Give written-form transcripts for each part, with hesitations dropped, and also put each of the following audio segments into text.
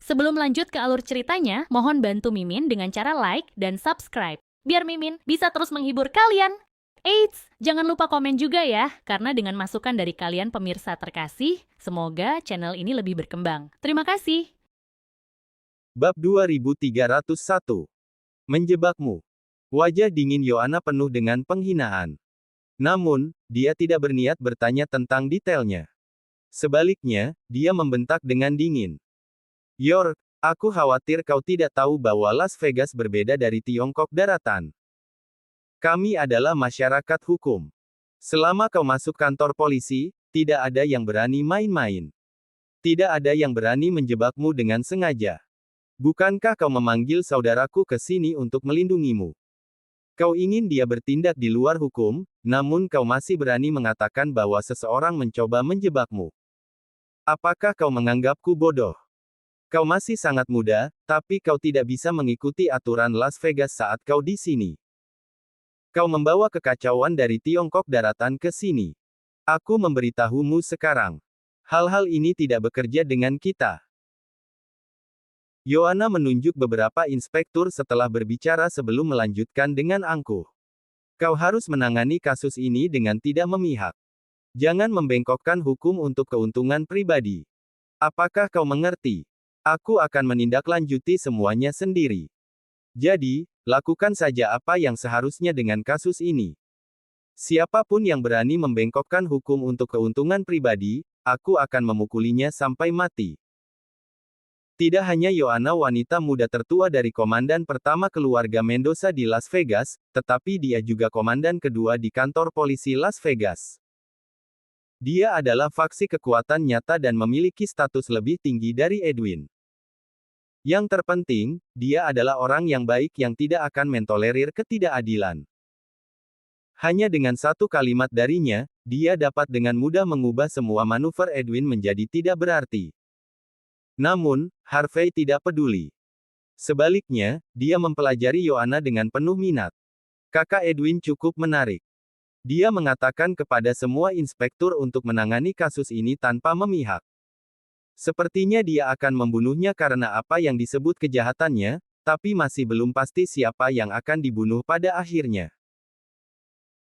Sebelum lanjut ke alur ceritanya, mohon bantu Mimin dengan cara like dan subscribe, biar Mimin bisa terus menghibur kalian. Eits, jangan lupa komen juga ya, karena dengan masukan dari kalian pemirsa terkasih, semoga channel ini lebih berkembang. Terima kasih. Bab 2301. Menjebakmu. Wajah dingin Yohana penuh dengan penghinaan. Namun, dia tidak berniat bertanya tentang detailnya. Sebaliknya, dia membentak dengan dingin. York, aku khawatir kau tidak tahu bahwa Las Vegas berbeda dari Tiongkok daratan. Kami adalah masyarakat hukum. Selama kau masuk kantor polisi, tidak ada yang berani main-main. Tidak ada yang berani menjebakmu dengan sengaja. Bukankah kau memanggil saudaraku ke sini untuk melindungimu? Kau ingin dia bertindak di luar hukum, namun kau masih berani mengatakan bahwa seseorang mencoba menjebakmu. Apakah kau menganggapku bodoh? Kau masih sangat muda, tapi kau tidak bisa mengikuti aturan Las Vegas saat kau di sini. Kau membawa kekacauan dari Tiongkok daratan ke sini. Aku memberitahumu sekarang. Hal-hal ini tidak bekerja dengan kita. Yohana menunjuk beberapa inspektur setelah berbicara sebelum melanjutkan dengan angkuh. Kau harus menangani kasus ini dengan tidak memihak. Jangan membengkokkan hukum untuk keuntungan pribadi. Apakah kau mengerti? Aku akan menindaklanjuti semuanya sendiri. Jadi, lakukan saja apa yang seharusnya dengan kasus ini. Siapapun yang berani membengkokkan hukum untuk keuntungan pribadi, aku akan memukulinya sampai mati. Tidak hanya Yohana wanita muda tertua dari komandan pertama keluarga Mendoza di Las Vegas, tetapi dia juga komandan kedua di kantor polisi Las Vegas. Dia adalah faksi kekuatan nyata dan memiliki status lebih tinggi dari Edwin. Yang terpenting, dia adalah orang yang baik yang tidak akan mentolerir ketidakadilan. Hanya dengan satu kalimat darinya, dia dapat dengan mudah mengubah semua manuver Edwin menjadi tidak berarti. Namun, Harvey tidak peduli. Sebaliknya, dia mempelajari Yohana dengan penuh minat. Kakak Edwin cukup menarik. Dia mengatakan kepada semua inspektur untuk menangani kasus ini tanpa memihak. Sepertinya dia akan membunuhnya karena apa yang disebut kejahatannya, tapi masih belum pasti siapa yang akan dibunuh pada akhirnya.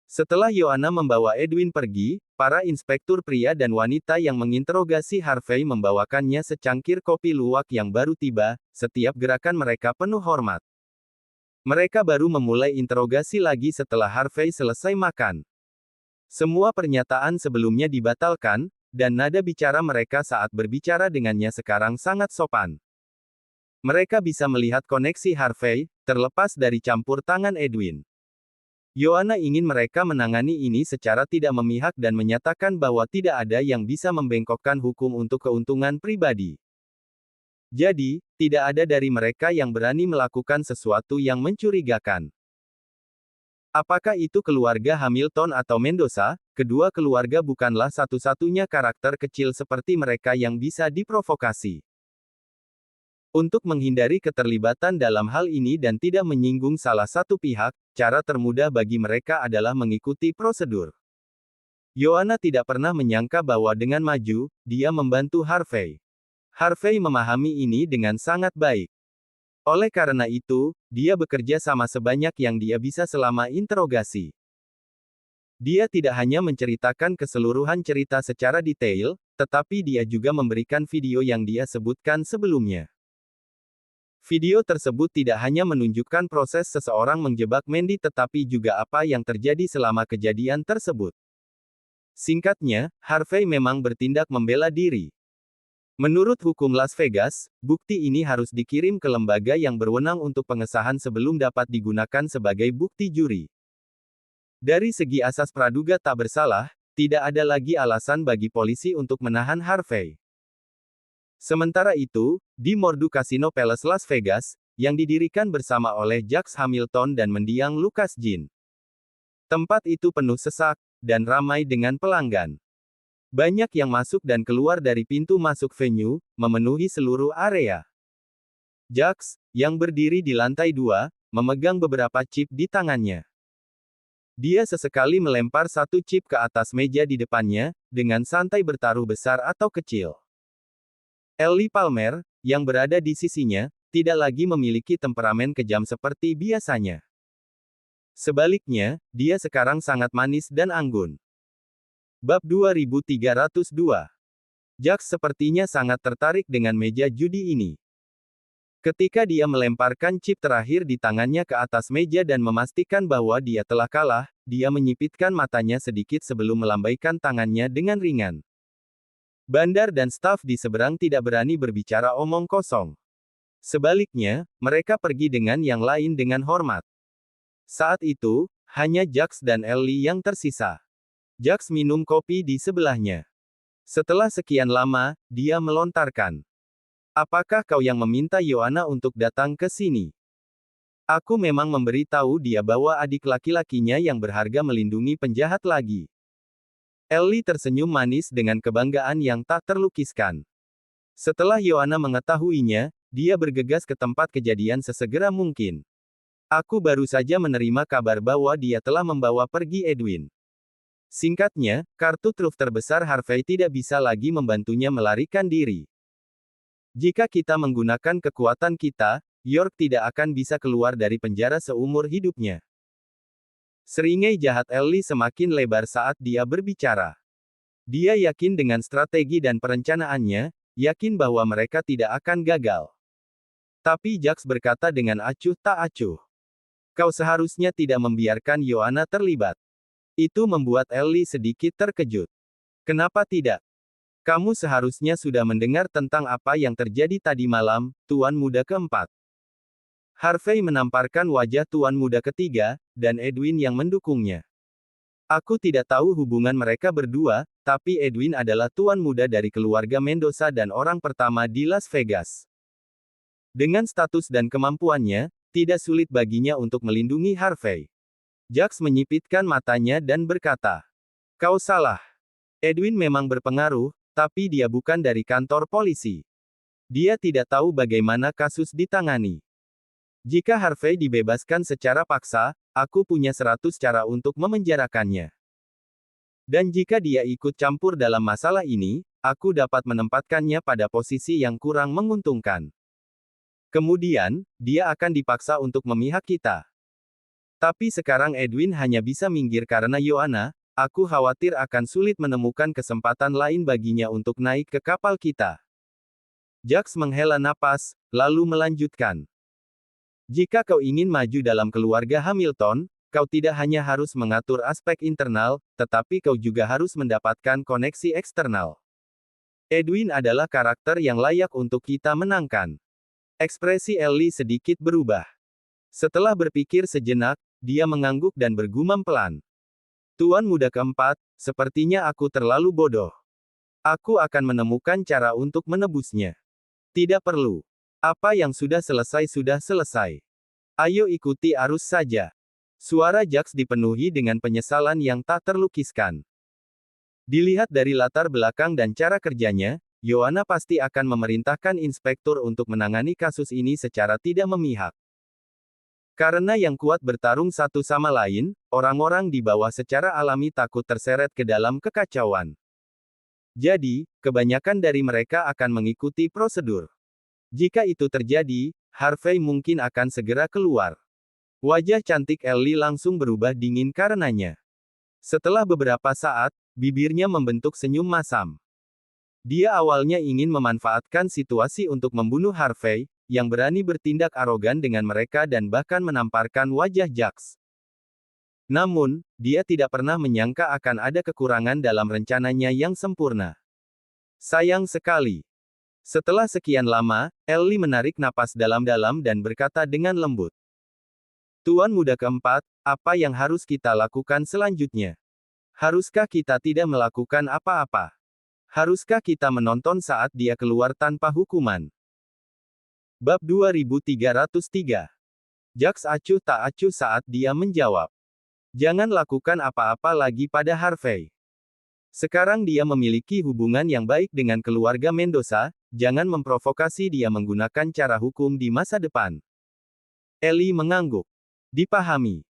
Setelah Yohana membawa Edwin pergi, para inspektur pria dan wanita yang menginterogasi Harvey membawakannya secangkir kopi luwak yang baru tiba, setiap gerakan mereka penuh hormat. Mereka baru memulai interogasi lagi setelah Harvey selesai makan. Semua pernyataan sebelumnya dibatalkan, dan nada bicara mereka saat berbicara dengannya sekarang sangat sopan. Mereka bisa melihat koneksi Harvey, terlepas dari campur tangan Edwin. Yohana ingin mereka menangani ini secara tidak memihak dan menyatakan bahwa tidak ada yang bisa membengkokkan hukum untuk keuntungan pribadi. Jadi, tidak ada dari mereka yang berani melakukan sesuatu yang mencurigakan. Apakah itu keluarga Hamilton atau Mendoza, kedua keluarga bukanlah satu-satunya karakter kecil seperti mereka yang bisa diprovokasi. Untuk menghindari keterlibatan dalam hal ini dan tidak menyinggung salah satu pihak, cara termudah bagi mereka adalah mengikuti prosedur. Yohana tidak pernah menyangka bahwa dengan maju, dia membantu Harvey. Harvey memahami ini dengan sangat baik. Oleh karena itu, dia bekerja sama sebanyak yang dia bisa selama interogasi. Dia tidak hanya menceritakan keseluruhan cerita secara detail, tetapi dia juga memberikan video yang dia sebutkan sebelumnya. Video tersebut tidak hanya menunjukkan proses seseorang menjebak Mandy tetapi juga apa yang terjadi selama kejadian tersebut. Singkatnya, Harvey memang bertindak membela diri. Menurut hukum Las Vegas, bukti ini harus dikirim ke lembaga yang berwenang untuk pengesahan sebelum dapat digunakan sebagai bukti juri. Dari segi asas praduga tak bersalah, tidak ada lagi alasan bagi polisi untuk menahan Harvey. Sementara itu, di Mordu Casino Palace Las Vegas, yang didirikan bersama oleh Jacques Hamilton dan mendiang Lucas Jean. Tempat itu penuh sesak, dan ramai dengan pelanggan. Banyak yang masuk dan keluar dari pintu masuk venue, memenuhi seluruh area. Jacques, yang berdiri di lantai 2, memegang beberapa chip di tangannya. Dia sesekali melempar satu chip ke atas meja di depannya, dengan santai bertaruh besar atau kecil. Ellie Palmer, yang berada di sisinya, tidak lagi memiliki temperamen kejam seperti biasanya. Sebaliknya, dia sekarang sangat manis dan anggun. Bab 2302. Jax sepertinya sangat tertarik dengan meja judi ini. Ketika dia melemparkan chip terakhir di tangannya ke atas meja dan memastikan bahwa dia telah kalah, dia menyipitkan matanya sedikit sebelum melambaikan tangannya dengan ringan. Bandar dan staf di seberang tidak berani berbicara omong kosong. Sebaliknya, mereka pergi dengan yang lain dengan hormat. Saat itu, hanya Jax dan Ellie yang tersisa. Jax minum kopi di sebelahnya. Setelah sekian lama, dia melontarkan. Apakah kau yang meminta Yohana untuk datang ke sini? Aku memang memberitahu dia bahwa adik laki-lakinya yang berharga melindungi penjahat lagi. Ellie tersenyum manis dengan kebanggaan yang tak terlukiskan. Setelah Yohana mengetahuinya, dia bergegas ke tempat kejadian sesegera mungkin. Aku baru saja menerima kabar bahwa dia telah membawa pergi Edwin. Singkatnya, kartu truf terbesar Harvey tidak bisa lagi membantunya melarikan diri. Jika kita menggunakan kekuatan kita, York tidak akan bisa keluar dari penjara seumur hidupnya. Seringai jahat Ellie semakin lebar saat dia berbicara. Dia yakin dengan strategi dan perencanaannya, yakin bahwa mereka tidak akan gagal. Tapi Jax berkata dengan acuh tak acuh. Kau seharusnya tidak membiarkan Yohana terlibat. Itu membuat Ellie sedikit terkejut. Kenapa tidak? Kamu seharusnya sudah mendengar tentang apa yang terjadi tadi malam, Tuan Muda keempat. Harvey menamparkan wajah Tuan Muda ketiga, dan Edwin yang mendukungnya. Aku tidak tahu hubungan mereka berdua, tapi Edwin adalah Tuan Muda dari keluarga Mendoza dan orang pertama di Las Vegas. Dengan status dan kemampuannya, tidak sulit baginya untuk melindungi Harvey. Jax menyipitkan matanya dan berkata, "Kau salah. Edwin memang berpengaruh, tapi dia bukan dari kantor polisi. Dia tidak tahu bagaimana kasus ditangani. Jika Harvey dibebaskan secara paksa, aku punya 100 cara untuk memenjarakannya. Dan jika dia ikut campur dalam masalah ini, aku dapat menempatkannya pada posisi yang kurang menguntungkan. Kemudian, dia akan dipaksa untuk memihak kita. Tapi sekarang Edwin hanya bisa minggir karena Yohana. Aku khawatir akan sulit menemukan kesempatan lain baginya untuk naik ke kapal kita." Jax menghela napas, lalu melanjutkan. "Jika kau ingin maju dalam keluarga Hamilton, kau tidak hanya harus mengatur aspek internal, tetapi kau juga harus mendapatkan koneksi eksternal. Edwin adalah karakter yang layak untuk kita menangkan." Ekspresi Ellie sedikit berubah. Setelah berpikir sejenak, dia mengangguk dan bergumam pelan. "Tuan Muda keempat, sepertinya aku terlalu bodoh. Aku akan menemukan cara untuk menebusnya. Tidak perlu. Apa yang sudah selesai. Ayo ikuti arus saja." Suara Jax dipenuhi dengan penyesalan yang tak terlukiskan. Dilihat dari latar belakang dan cara kerjanya, Yohana pasti akan memerintahkan inspektur untuk menangani kasus ini secara tidak memihak. Karena yang kuat bertarung satu sama lain, orang-orang di bawah secara alami takut terseret ke dalam kekacauan. Jadi, kebanyakan dari mereka akan mengikuti prosedur. Jika itu terjadi, Harvey mungkin akan segera keluar. Wajah cantik Ellie langsung berubah dingin karenanya. Setelah beberapa saat, bibirnya membentuk senyum masam. Dia awalnya ingin memanfaatkan situasi untuk membunuh Harvey, yang berani bertindak arogan dengan mereka dan bahkan menamparkan wajah Jax. Namun, dia tidak pernah menyangka akan ada kekurangan dalam rencananya yang sempurna. Sayang sekali. Setelah sekian lama, Ellie menarik napas dalam-dalam dan berkata dengan lembut. "Tuan Muda keempat, apa yang harus kita lakukan selanjutnya? Haruskah kita tidak melakukan apa-apa? Haruskah kita menonton saat dia keluar tanpa hukuman?" Bab 2303. Jax acuh tak acuh saat dia menjawab. Jangan lakukan apa-apa lagi pada Harvey. Sekarang dia memiliki hubungan yang baik dengan keluarga Mendoza, jangan memprovokasi dia menggunakan cara hukum di masa depan. Ellie mengangguk. Dipahami.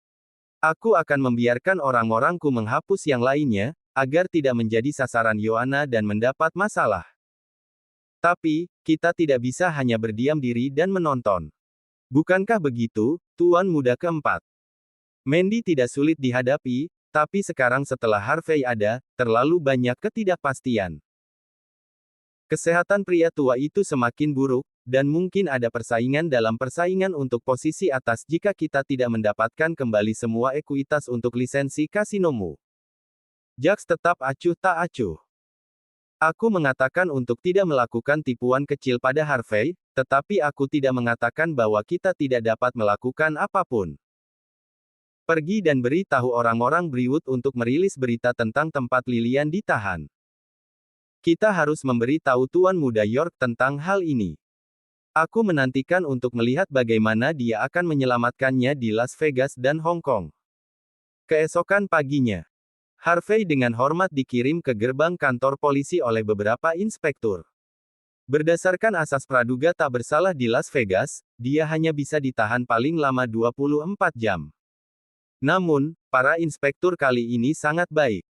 Aku akan membiarkan orang-orangku menghapus yang lainnya, agar tidak menjadi sasaran Yohana dan mendapat masalah. Tapi, kita tidak bisa hanya berdiam diri dan menonton. Bukankah begitu, Tuan Muda keempat? Mandy tidak sulit dihadapi, tapi sekarang setelah Harvey ada, terlalu banyak ketidakpastian. Kesehatan pria tua itu semakin buruk, dan mungkin ada persaingan dalam persaingan untuk posisi atas jika kita tidak mendapatkan kembali semua ekuitas untuk lisensi kasinomu. Jax tetap acuh tak acuh. Aku mengatakan untuk tidak melakukan tipuan kecil pada Harvey, tetapi aku tidak mengatakan bahwa kita tidak dapat melakukan apapun. Pergi dan beritahu orang-orang Brewwood untuk merilis berita tentang tempat Lilian ditahan. Kita harus memberi tahu Tuan Muda York tentang hal ini. Aku menantikan untuk melihat bagaimana dia akan menyelamatkannya di Las Vegas dan Hong Kong. Keesokan paginya, Harvey dengan hormat dikirim ke gerbang kantor polisi oleh beberapa inspektur. Berdasarkan asas praduga tak bersalah di Las Vegas, dia hanya bisa ditahan paling lama 24 jam. Namun, para inspektur kali ini sangat baik.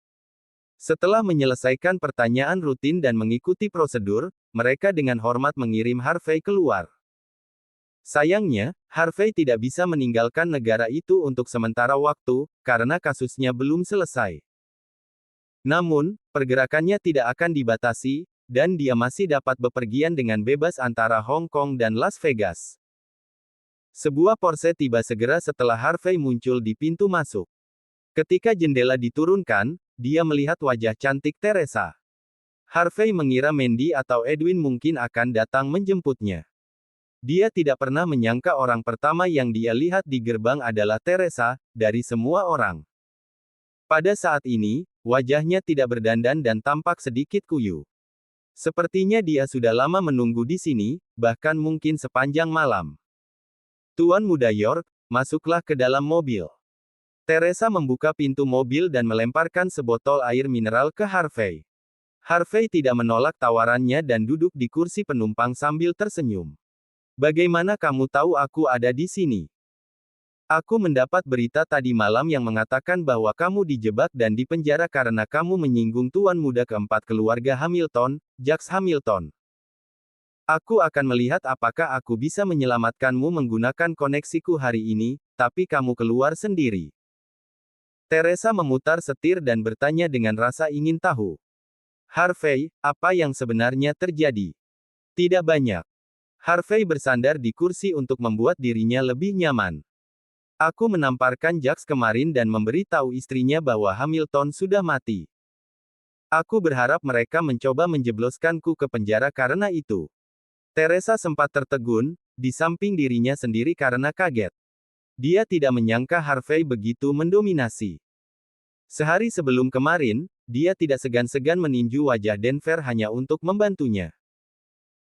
Setelah menyelesaikan pertanyaan rutin dan mengikuti prosedur, mereka dengan hormat mengirim Harvey keluar. Sayangnya, Harvey tidak bisa meninggalkan negara itu untuk sementara waktu, karena kasusnya belum selesai. Namun, pergerakannya tidak akan dibatasi, dan dia masih dapat bepergian dengan bebas antara Hong Kong dan Las Vegas. Sebuah Porsche tiba segera setelah Harvey muncul di pintu masuk. Ketika jendela diturunkan, dia melihat wajah cantik Teresa. Harvey mengira Mandy atau Edwin mungkin akan datang menjemputnya. Dia tidak pernah menyangka orang pertama yang dia lihat di gerbang adalah Teresa, dari semua orang. Pada saat ini, wajahnya tidak berdandan dan tampak sedikit kuyu. Sepertinya dia sudah lama menunggu di sini, bahkan mungkin sepanjang malam. Tuan Muda York, masuklah ke dalam mobil. Teresa membuka pintu mobil dan melemparkan sebotol air mineral ke Harvey. Harvey tidak menolak tawarannya dan duduk di kursi penumpang sambil tersenyum. Bagaimana kamu tahu aku ada di sini? Aku mendapat berita tadi malam yang mengatakan bahwa kamu dijebak dan dipenjara karena kamu menyinggung Tuan Muda keempat keluarga Hamilton, Jax Hamilton. Aku akan melihat apakah aku bisa menyelamatkanmu menggunakan koneksiku hari ini, tapi kamu keluar sendiri. Teresa memutar setir dan bertanya dengan rasa ingin tahu. Harvey, apa yang sebenarnya terjadi? Tidak banyak. Harvey bersandar di kursi untuk membuat dirinya lebih nyaman. Aku menamparkan Jax kemarin dan memberitahu istrinya bahwa Hamilton sudah mati. Aku berharap mereka mencoba menjebloskanku ke penjara karena itu. Teresa sempat tertegun, di samping dirinya sendiri karena kaget. Dia tidak menyangka Harvey begitu mendominasi. Sehari sebelum kemarin, dia tidak segan-segan meninju wajah Denver hanya untuk membantunya.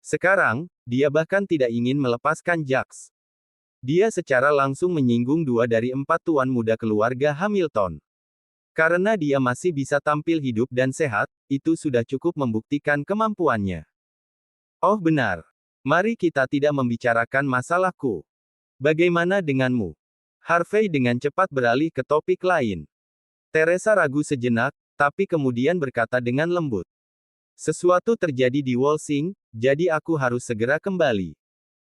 Sekarang, dia bahkan tidak ingin melepaskan Jax. Dia secara langsung menyinggung 2 dari 4 tuan muda keluarga Hamilton. Karena dia masih bisa tampil hidup dan sehat, itu sudah cukup membuktikan kemampuannya. Oh benar. Mari kita tidak membicarakan masalahku. Bagaimana denganmu? Harvey dengan cepat beralih ke topik lain. Teresa ragu sejenak, tapi kemudian berkata dengan lembut. Sesuatu terjadi di Walsing, jadi aku harus segera kembali.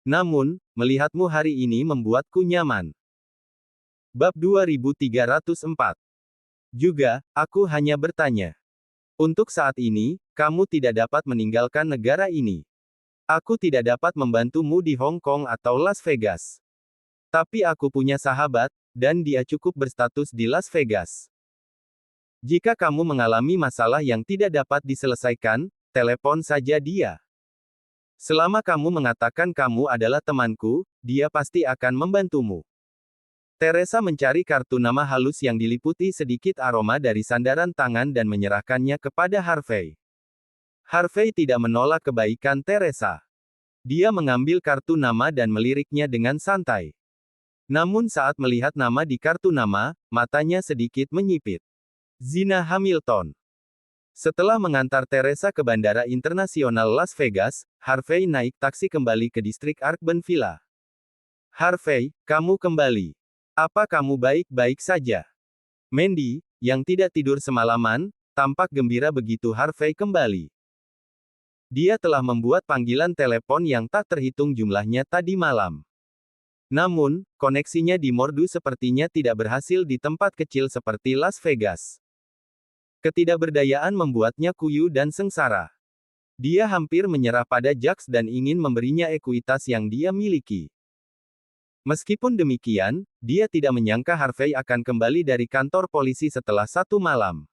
Namun, melihatmu hari ini membuatku nyaman. Bab 2304. Juga, aku hanya bertanya. Untuk saat ini, kamu tidak dapat meninggalkan negara ini. Aku tidak dapat membantumu di Hong Kong atau Las Vegas. Tapi aku punya sahabat, dan dia cukup berstatus di Las Vegas. Jika kamu mengalami masalah yang tidak dapat diselesaikan, telepon saja dia. Selama kamu mengatakan kamu adalah temanku, dia pasti akan membantumu. Teresa mencari kartu nama halus yang diliputi sedikit aroma dari sandaran tangan dan menyerahkannya kepada Harvey. Harvey tidak menolak kebaikan Teresa. Dia mengambil kartu nama dan meliriknya dengan santai. Namun saat melihat nama di kartu nama, matanya sedikit menyipit. Zina Hamilton. Setelah mengantar Teresa ke Bandara Internasional Las Vegas, Harvey naik taksi kembali ke distrik Arkben Villa. Harvey, kamu kembali. Apa kamu baik-baik saja? Mandy, yang tidak tidur semalaman, tampak gembira begitu Harvey kembali. Dia telah membuat panggilan telepon yang tak terhitung jumlahnya tadi malam. Namun, koneksinya di Mordu sepertinya tidak berhasil di tempat kecil seperti Las Vegas. Ketidakberdayaan membuatnya kuyu dan sengsara. Dia hampir menyerah pada Jax dan ingin memberinya ekuitas yang dia miliki. Meskipun demikian, dia tidak menyangka Harvey akan kembali dari kantor polisi setelah 1 malam.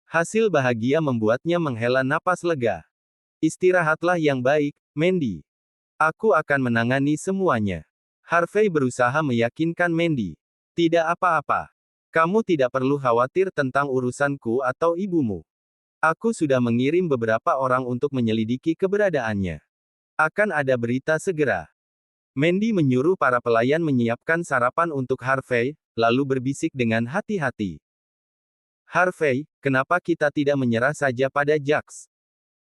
Hasil bahagia membuatnya menghela napas lega. Istirahatlah yang baik, Mandy. Aku akan menangani semuanya. Harvey berusaha meyakinkan Mandy. Tidak apa-apa. Kamu tidak perlu khawatir tentang urusanku atau ibumu. Aku sudah mengirim beberapa orang untuk menyelidiki keberadaannya. Akan ada berita segera. Mandy menyuruh para pelayan menyiapkan sarapan untuk Harvey, lalu berbisik dengan hati-hati. Harvey, kenapa kita tidak menyerah saja pada Jax?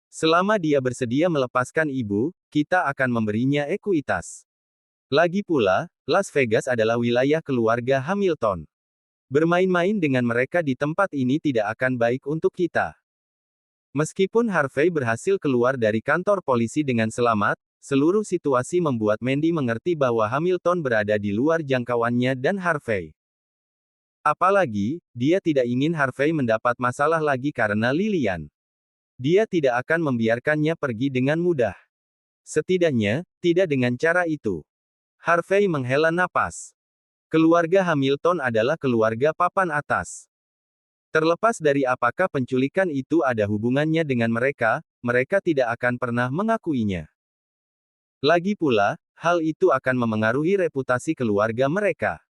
Selama dia bersedia melepaskan ibu, kita akan memberinya ekuitas. Lagi pula, Las Vegas adalah wilayah keluarga Hamilton. Bermain-main dengan mereka di tempat ini tidak akan baik untuk kita. Meskipun Harvey berhasil keluar dari kantor polisi dengan selamat, seluruh situasi membuat Mandy mengerti bahwa Hamilton berada di luar jangkauannya dan Harvey. Apalagi, dia tidak ingin Harvey mendapat masalah lagi karena Lillian. Dia tidak akan membiarkannya pergi dengan mudah. Setidaknya, tidak dengan cara itu. Harvey menghela napas. Keluarga Hamilton adalah keluarga papan atas. Terlepas dari apakah penculikan itu ada hubungannya dengan mereka, mereka tidak akan pernah mengakuinya. Lagi pula, hal itu akan memengaruhi reputasi keluarga mereka.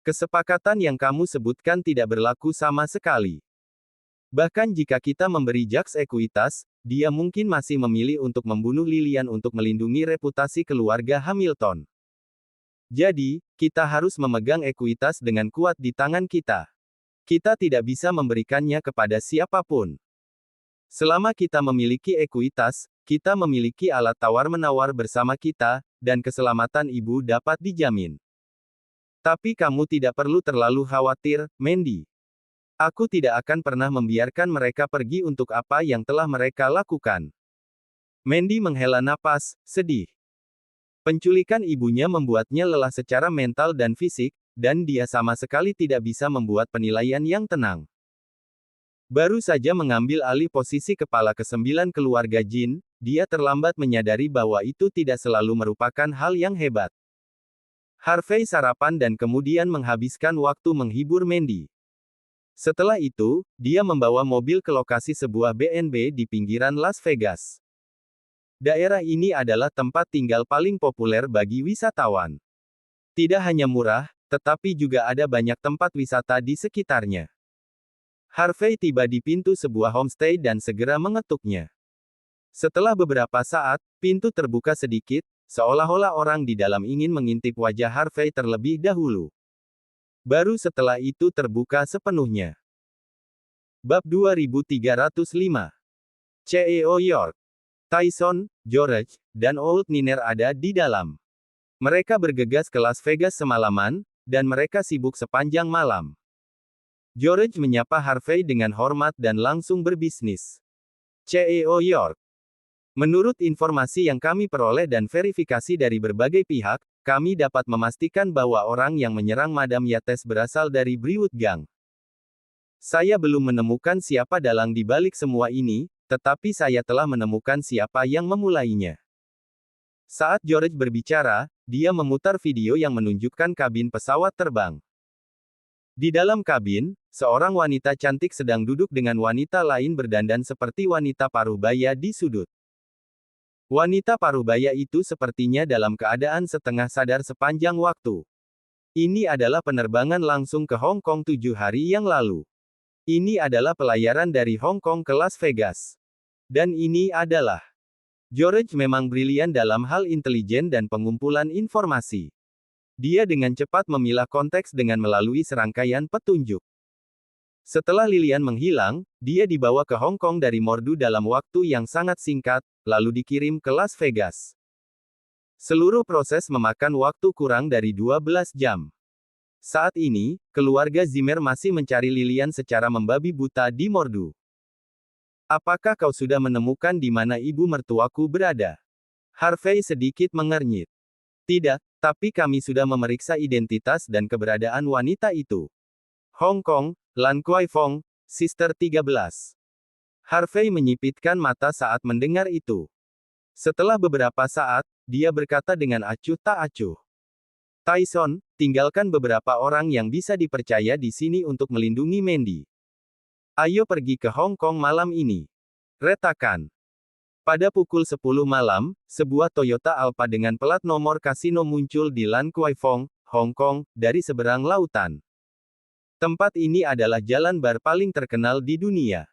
Kesepakatan yang kamu sebutkan tidak berlaku sama sekali. Bahkan jika kita memberi Jax ekuitas, dia mungkin masih memilih untuk membunuh Lillian untuk melindungi reputasi keluarga Hamilton. Jadi, kita harus memegang ekuitas dengan kuat di tangan kita. Kita tidak bisa memberikannya kepada siapapun. Selama kita memiliki ekuitas, kita memiliki alat tawar-menawar bersama kita, dan keselamatan ibu dapat dijamin. Tapi kamu tidak perlu terlalu khawatir, Mandy. Aku tidak akan pernah membiarkan mereka pergi untuk apa yang telah mereka lakukan. Mandy menghela napas, sedih. Penculikan ibunya membuatnya lelah secara mental dan fisik, dan dia sama sekali tidak bisa membuat penilaian yang tenang. Baru saja mengambil alih posisi kepala ke-9 keluarga Jin, dia terlambat menyadari bahwa itu tidak selalu merupakan hal yang hebat. Harvey sarapan dan kemudian menghabiskan waktu menghibur Mandy. Setelah itu, dia membawa mobil ke lokasi sebuah B&B di pinggiran Las Vegas. Daerah ini adalah tempat tinggal paling populer bagi wisatawan. Tidak hanya murah, tetapi juga ada banyak tempat wisata di sekitarnya. Harvey tiba di pintu sebuah homestay dan segera mengetuknya. Setelah beberapa saat, pintu terbuka sedikit, seolah-olah orang di dalam ingin mengintip wajah Harvey terlebih dahulu. Baru setelah itu terbuka sepenuhnya. Bab 2305. CEO York. Tyson, George, dan Old Niner ada di dalam. Mereka bergegas ke Las Vegas semalaman, dan mereka sibuk sepanjang malam. George menyapa Harvey dengan hormat dan langsung berbisnis. CEO York. Menurut informasi yang kami peroleh dan verifikasi dari berbagai pihak, kami dapat memastikan bahwa orang yang menyerang Madam Yates berasal dari Brewwood Gang. Saya belum menemukan siapa dalang di balik semua ini, tetapi saya telah menemukan siapa yang memulainya. Saat George berbicara, dia memutar video yang menunjukkan kabin pesawat terbang. Di dalam kabin, seorang wanita cantik sedang duduk dengan wanita lain berdandan seperti wanita paruh-baya di sudut. Wanita paruh-baya itu sepertinya dalam keadaan setengah sadar sepanjang waktu. Ini adalah penerbangan langsung ke Hong Kong 7 hari yang lalu. Ini adalah pelayaran dari Hong Kong ke Las Vegas. Dan ini adalah... George memang brilian dalam hal intelijen dan pengumpulan informasi. Dia dengan cepat memilah konteks dengan melalui serangkaian petunjuk. Setelah Lillian menghilang, dia dibawa ke Hong Kong dari Mordu dalam waktu yang sangat singkat, lalu dikirim ke Las Vegas. Seluruh proses memakan waktu kurang dari 12 jam. Saat ini, keluarga Zimmer masih mencari Lillian secara membabi buta di Mordu. Apakah kau sudah menemukan di mana ibu mertuaku berada? Harvey sedikit mengernyit. Tidak, tapi kami sudah memeriksa identitas dan keberadaan wanita itu. Hong Kong, Lan Kwai Fong, Sister 13. Harvey menyipitkan mata saat mendengar itu. Setelah beberapa saat, dia berkata dengan acuh tak acuh. Tyson, tinggalkan beberapa orang yang bisa dipercaya di sini untuk melindungi Mandy. Ayo pergi ke Hong Kong malam ini. Retakan. Pada pukul 10 malam, sebuah Toyota Alphard dengan plat nomor kasino muncul di Lan Kwai Fong, Hong Kong, dari seberang lautan. Tempat ini adalah jalan bar paling terkenal di dunia.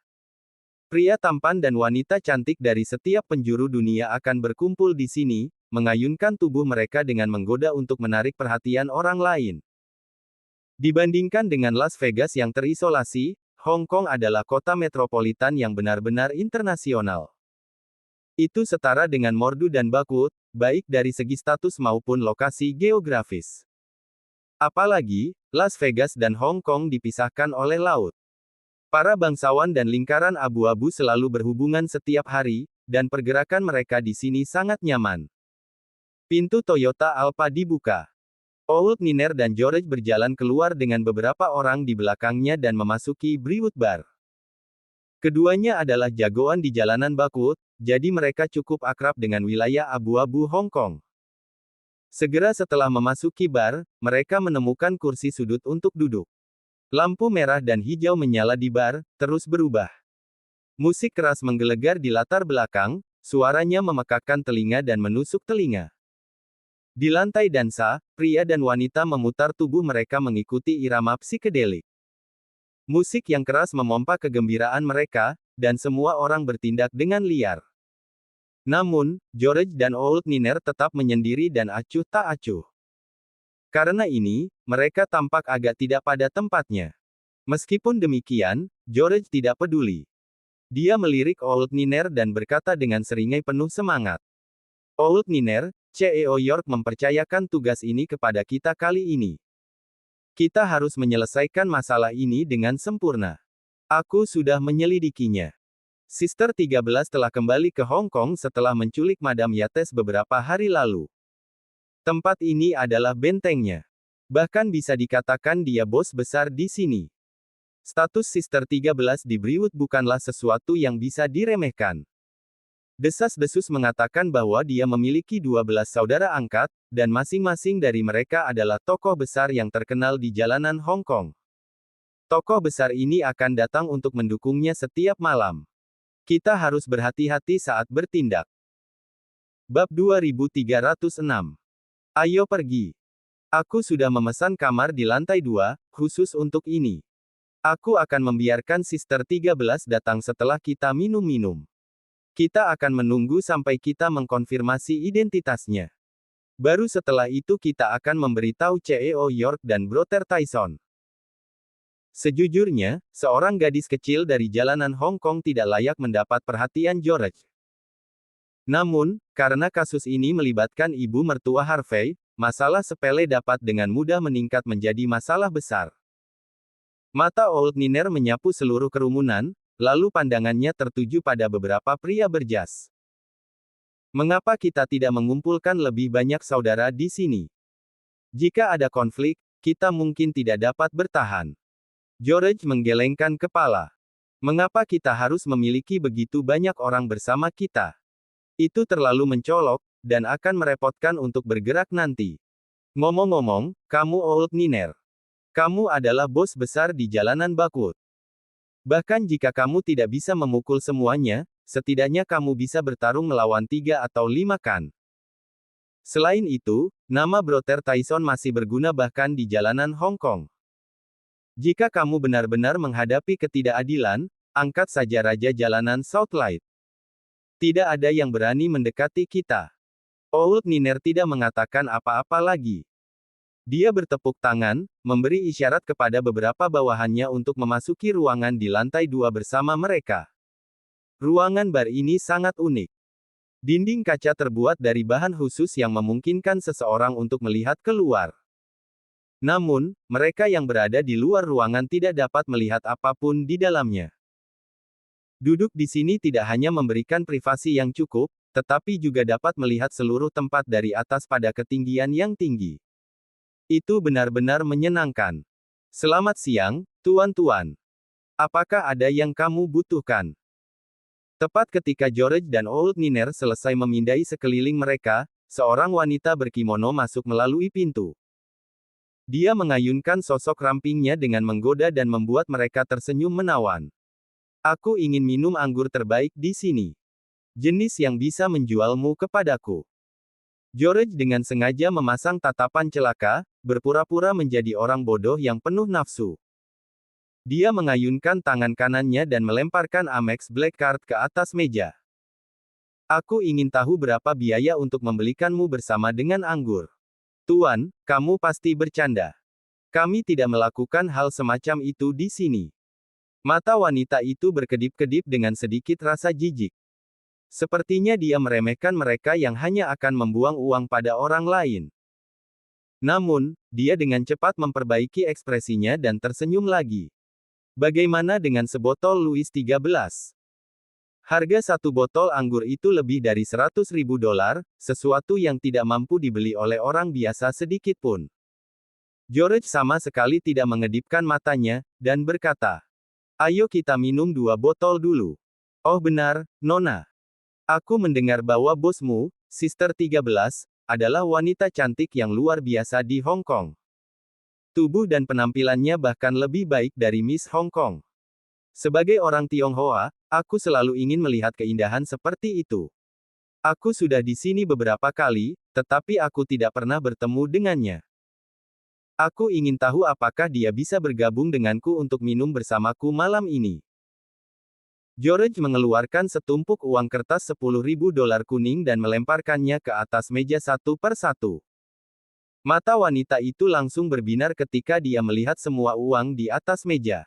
Pria tampan dan wanita cantik dari setiap penjuru dunia akan berkumpul di sini, mengayunkan tubuh mereka dengan menggoda untuk menarik perhatian orang lain. Dibandingkan dengan Las Vegas yang terisolasi, Hong Kong adalah kota metropolitan yang benar-benar internasional. Itu setara dengan mordu dan bakut, baik dari segi status maupun lokasi geografis. Apalagi, Las Vegas dan Hong Kong dipisahkan oleh laut. Para bangsawan dan lingkaran abu-abu selalu berhubungan setiap hari, dan pergerakan mereka di sini sangat nyaman. Pintu Toyota Alphard dibuka. Old Niner dan George berjalan keluar dengan beberapa orang di belakangnya dan memasuki Brewood Bar. Keduanya adalah jagoan di jalanan bakut, jadi mereka cukup akrab dengan wilayah abu-abu Hong Kong. Segera setelah memasuki bar, mereka menemukan kursi sudut untuk duduk. Lampu merah dan hijau menyala di bar, terus berubah. Musik keras menggelegar di latar belakang, suaranya memekakkan telinga dan menusuk telinga. Di lantai dansa, pria dan wanita memutar tubuh mereka mengikuti irama psikedelik. Musik yang keras memompa kegembiraan mereka, dan semua orang bertindak dengan liar. Namun, George dan Old Niner tetap menyendiri dan acuh tak acuh. Karena ini, mereka tampak agak tidak pada tempatnya. Meskipun demikian, George tidak peduli. Dia melirik Old Niner dan berkata dengan seringai penuh semangat. Old Niner, CEO York mempercayakan tugas ini kepada kita kali ini. Kita harus menyelesaikan masalah ini dengan sempurna. Aku sudah menyelidikinya. Sister 13 telah kembali ke Hong Kong setelah menculik Madam Yates beberapa hari lalu. Tempat ini adalah bentengnya. Bahkan bisa dikatakan dia bos besar di sini. Status Sister 13 di Brewood bukanlah sesuatu yang bisa diremehkan. Desas-desus mengatakan bahwa dia memiliki 12 saudara angkat, dan masing-masing dari mereka adalah tokoh besar yang terkenal di jalanan Hong Kong. Tokoh besar ini akan datang untuk mendukungnya setiap malam. Kita harus berhati-hati saat bertindak. Bab 2306. Ayo pergi. Aku sudah memesan kamar di lantai 2, khusus untuk ini. Aku akan membiarkan Sister 13 datang setelah kita minum-minum. Kita akan menunggu sampai kita mengkonfirmasi identitasnya. Baru setelah itu kita akan memberitahu CEO York dan Brother Tyson. Sejujurnya, seorang gadis kecil dari jalanan Hong Kong tidak layak mendapat perhatian George. Namun, karena kasus ini melibatkan ibu mertua Harvey, masalah sepele dapat dengan mudah meningkat menjadi masalah besar. Mata Old Niner menyapu seluruh kerumunan, lalu pandangannya tertuju pada beberapa pria berjas. Mengapa kita tidak mengumpulkan lebih banyak saudara di sini? Jika ada konflik, kita mungkin tidak dapat bertahan. George menggelengkan kepala. Mengapa kita harus memiliki begitu banyak orang bersama kita? Itu terlalu mencolok, dan akan merepotkan untuk bergerak nanti. Ngomong-ngomong, kamu Old Niner. Kamu adalah bos besar di jalanan bakut. Bahkan jika kamu tidak bisa memukul semuanya, setidaknya kamu bisa bertarung melawan 3 atau 5 kan. Selain itu, nama Brother Tyson masih berguna bahkan di jalanan Hong Kong. Jika kamu benar-benar menghadapi ketidakadilan, angkat saja Raja Jalanan Southlight. Tidak ada yang berani mendekati kita. Old Niner tidak mengatakan apa-apa lagi. Dia bertepuk tangan, memberi isyarat kepada beberapa bawahannya untuk memasuki ruangan di lantai 2 bersama mereka. Ruangan bar ini sangat unik. Dinding kaca terbuat dari bahan khusus yang memungkinkan seseorang untuk melihat keluar. Namun, mereka yang berada di luar ruangan tidak dapat melihat apapun di dalamnya. Duduk di sini tidak hanya memberikan privasi yang cukup, tetapi juga dapat melihat seluruh tempat dari atas pada ketinggian yang tinggi. Itu benar-benar menyenangkan. Selamat siang, tuan-tuan. Apakah ada yang kamu butuhkan? Tepat ketika George dan Old Niner selesai memindai sekeliling mereka, seorang wanita berkimono masuk melalui pintu. Dia mengayunkan sosok rampingnya dengan menggoda dan membuat mereka tersenyum menawan. Aku ingin minum anggur terbaik di sini. Jenis yang bisa menjualmu kepadaku. George dengan sengaja memasang tatapan celaka, berpura-pura menjadi orang bodoh yang penuh nafsu. Dia mengayunkan tangan kanannya dan melemparkan Amex Black Card ke atas meja. Aku ingin tahu berapa biaya untuk membelikanmu bersama dengan anggur. Tuan, kamu pasti bercanda. Kami tidak melakukan hal semacam itu di sini. Mata wanita itu berkedip-kedip dengan sedikit rasa jijik. Sepertinya dia meremehkan mereka yang hanya akan membuang uang pada orang lain. Namun, dia dengan cepat memperbaiki ekspresinya dan tersenyum lagi. Bagaimana dengan sebotol Louis XIII? Harga satu botol anggur itu lebih dari $100.000, sesuatu yang tidak mampu dibeli oleh orang biasa sedikit pun. George sama sekali tidak mengedipkan matanya, dan berkata, "Ayo kita minum 2 botol dulu." "Oh benar, Nona. Aku mendengar bahwa bosmu, Sister 13, adalah wanita cantik yang luar biasa di Hong Kong. Tubuh dan penampilannya bahkan lebih baik dari Miss Hong Kong. Sebagai orang Tionghoa, aku selalu ingin melihat keindahan seperti itu. Aku sudah di sini beberapa kali, tetapi aku tidak pernah bertemu dengannya. Aku ingin tahu apakah dia bisa bergabung denganku untuk minum bersamaku malam ini." George mengeluarkan setumpuk uang kertas $10.000 kuning dan melemparkannya ke atas meja satu per satu. Mata wanita itu langsung berbinar ketika dia melihat semua uang di atas meja.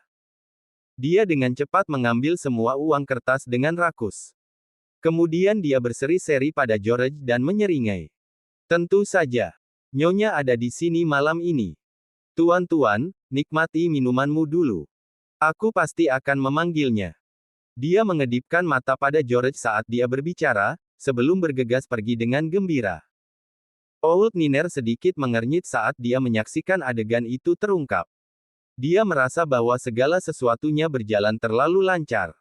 Dia dengan cepat mengambil semua uang kertas dengan rakus. Kemudian dia berseri-seri pada George dan menyeringai. "Tentu saja. Nyonya ada di sini malam ini. Tuan-tuan, nikmati minumanmu dulu. Aku pasti akan memanggilnya." Dia mengedipkan mata pada George saat dia berbicara, sebelum bergegas pergi dengan gembira. Old Niner sedikit mengernyit saat dia menyaksikan adegan itu terungkap. Dia merasa bahwa segala sesuatunya berjalan terlalu lancar.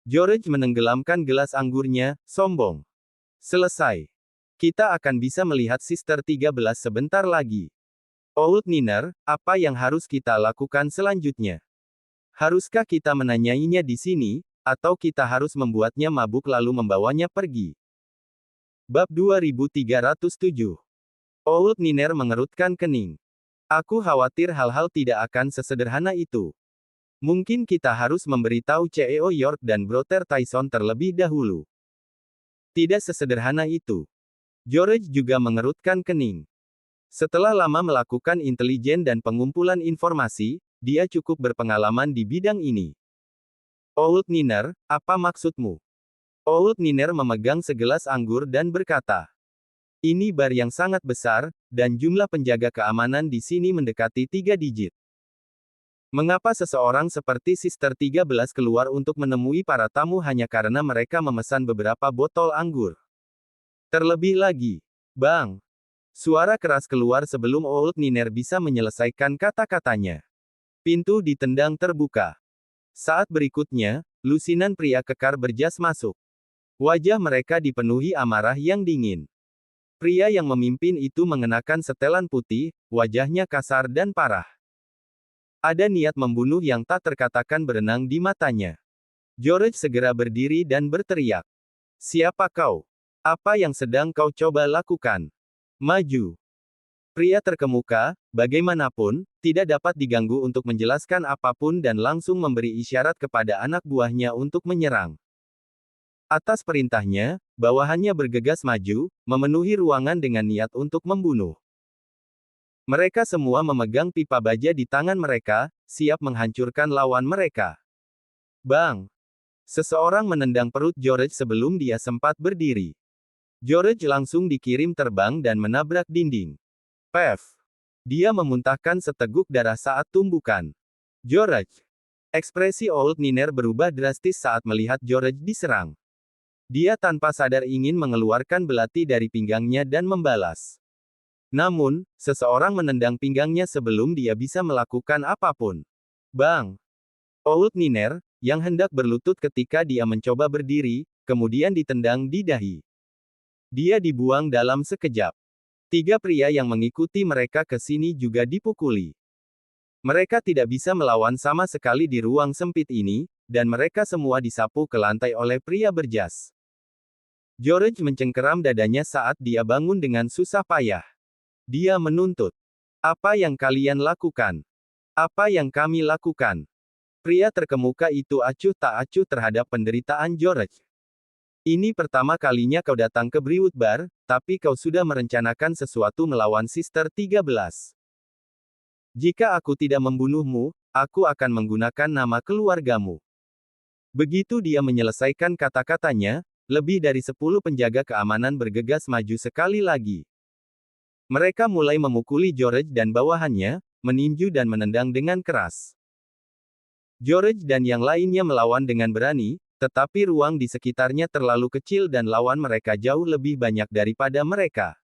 George menenggelamkan gelas anggurnya, sombong. "Selesai. Kita akan bisa melihat Sister 13 sebentar lagi. Old Niner, apa yang harus kita lakukan selanjutnya? Haruskah kita menanyainya di sini, atau kita harus membuatnya mabuk lalu membawanya pergi?" Bab 2307. Old Niner mengerutkan kening. "Aku khawatir hal-hal tidak akan sesederhana itu. Mungkin kita harus memberitahu CEO York dan Brother Tyson terlebih dahulu." "Tidak sesederhana itu." George juga mengerutkan kening. Setelah lama melakukan intelijen dan pengumpulan informasi, dia cukup berpengalaman di bidang ini. "Old Niner, apa maksudmu?" Old Niner memegang segelas anggur dan berkata, "Ini bar yang sangat besar, dan jumlah penjaga keamanan di sini mendekati 3 digit. Mengapa seseorang seperti Sister 13 keluar untuk menemui para tamu hanya karena mereka memesan beberapa botol anggur? Terlebih lagi, Bang." Suara keras keluar sebelum Old Niner bisa menyelesaikan kata-katanya. Pintu ditendang terbuka. Saat berikutnya, lusinan pria kekar berjas masuk. Wajah mereka dipenuhi amarah yang dingin. Pria yang memimpin itu mengenakan setelan putih, wajahnya kasar dan parah. Ada niat membunuh yang tak terkatakan berenang di matanya. George segera berdiri dan berteriak. "Siapa kau? Apa yang sedang kau coba lakukan? Maju!" Pria terkemuka, bagaimanapun, tidak dapat diganggu untuk menjelaskan apapun dan langsung memberi isyarat kepada anak buahnya untuk menyerang. Atas perintahnya, bawahannya bergegas maju, memenuhi ruangan dengan niat untuk membunuh. Mereka semua memegang pipa baja di tangan mereka, siap menghancurkan lawan mereka. Bang! Seseorang menendang perut George sebelum dia sempat berdiri. George langsung dikirim terbang dan menabrak dinding. Pev! Dia memuntahkan seteguk darah saat tumbukan. "George! Ekspresi Old Niner berubah drastis saat melihat George diserang. Dia tanpa sadar ingin mengeluarkan belati dari pinggangnya dan membalas. Namun, seseorang menendang pinggangnya sebelum dia bisa melakukan apapun. Bang! Old Niner, yang hendak berlutut ketika dia mencoba berdiri, kemudian ditendang di dahi. Dia dibuang dalam sekejap. 3 pria yang mengikuti mereka ke sini juga dipukuli. Mereka tidak bisa melawan sama sekali di ruang sempit ini, dan mereka semua disapu ke lantai oleh pria berjas. George mencengkeram dadanya saat dia bangun dengan susah payah. Dia menuntut. Apa yang kalian lakukan? Apa yang kami lakukan? Pria terkemuka itu acuh tak acuh terhadap penderitaan George. Ini pertama kalinya kau datang ke Briwood Bar, tapi kau sudah merencanakan sesuatu melawan Sister 13. Jika aku tidak membunuhmu, aku akan menggunakan nama keluargamu. Begitu dia menyelesaikan kata-katanya, lebih dari 10 penjaga keamanan bergegas maju sekali lagi. Mereka mulai memukuli George dan bawahannya, meninju dan menendang dengan keras. George dan yang lainnya melawan dengan berani, tetapi ruang di sekitarnya terlalu kecil dan lawan mereka jauh lebih banyak daripada mereka.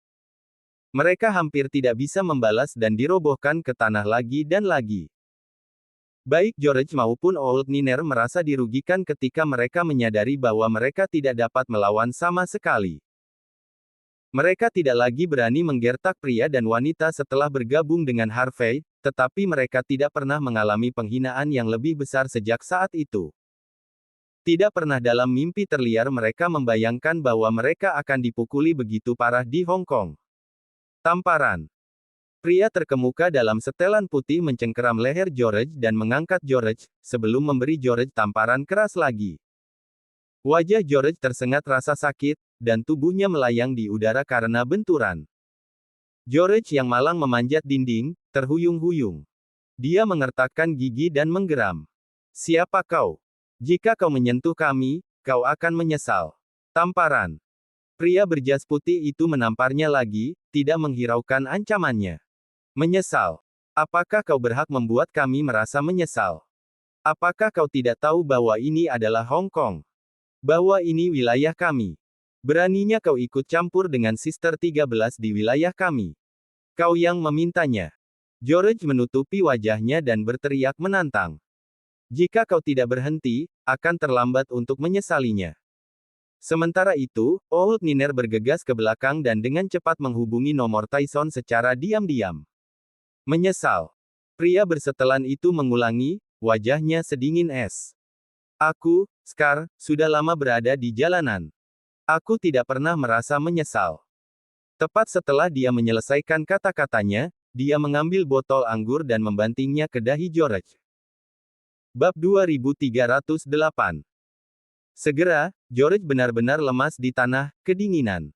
Mereka hampir tidak bisa membalas dan dirobohkan ke tanah lagi dan lagi. Baik George maupun Old Niner merasa dirugikan ketika mereka menyadari bahwa mereka tidak dapat melawan sama sekali. Mereka tidak lagi berani menggertak pria dan wanita setelah bergabung dengan Harvey, tetapi mereka tidak pernah mengalami penghinaan yang lebih besar sejak saat itu. Tidak pernah dalam mimpi terliar mereka membayangkan bahwa mereka akan dipukuli begitu parah di Hong Kong. Tamparan. Pria terkemuka dalam setelan putih mencengkeram leher George dan mengangkat George, sebelum memberi George tamparan keras lagi. Wajah George tersengat rasa sakit, dan tubuhnya melayang di udara karena benturan. George yang malang memanjat dinding, terhuyung-huyung. Dia mengertakkan gigi dan menggeram. Siapa kau? Jika kau menyentuh kami, kau akan menyesal. Tamparan. Pria berjas putih itu menamparnya lagi, tidak menghiraukan ancamannya. Menyesal. Apakah kau berhak membuat kami merasa menyesal? Apakah kau tidak tahu bahwa ini adalah Hong Kong? Bahwa ini wilayah kami? Beraninya kau ikut campur dengan Sister 13 di wilayah kami? Kau yang memintanya. George menutupi wajahnya dan berteriak menantang. Jika kau tidak berhenti, akan terlambat untuk menyesalinya. Sementara itu, Old Niner bergegas ke belakang dan dengan cepat menghubungi nomor Tyson secara diam-diam. Menyesal. Pria bersetelan itu mengulangi, wajahnya sedingin es. Aku, Scar, sudah lama berada di jalanan. Aku tidak pernah merasa menyesal. Tepat setelah dia menyelesaikan kata-katanya, dia mengambil botol anggur dan membantingnya ke dahi George. Bab 2308. Segera, George benar-benar lemas di tanah, kedinginan.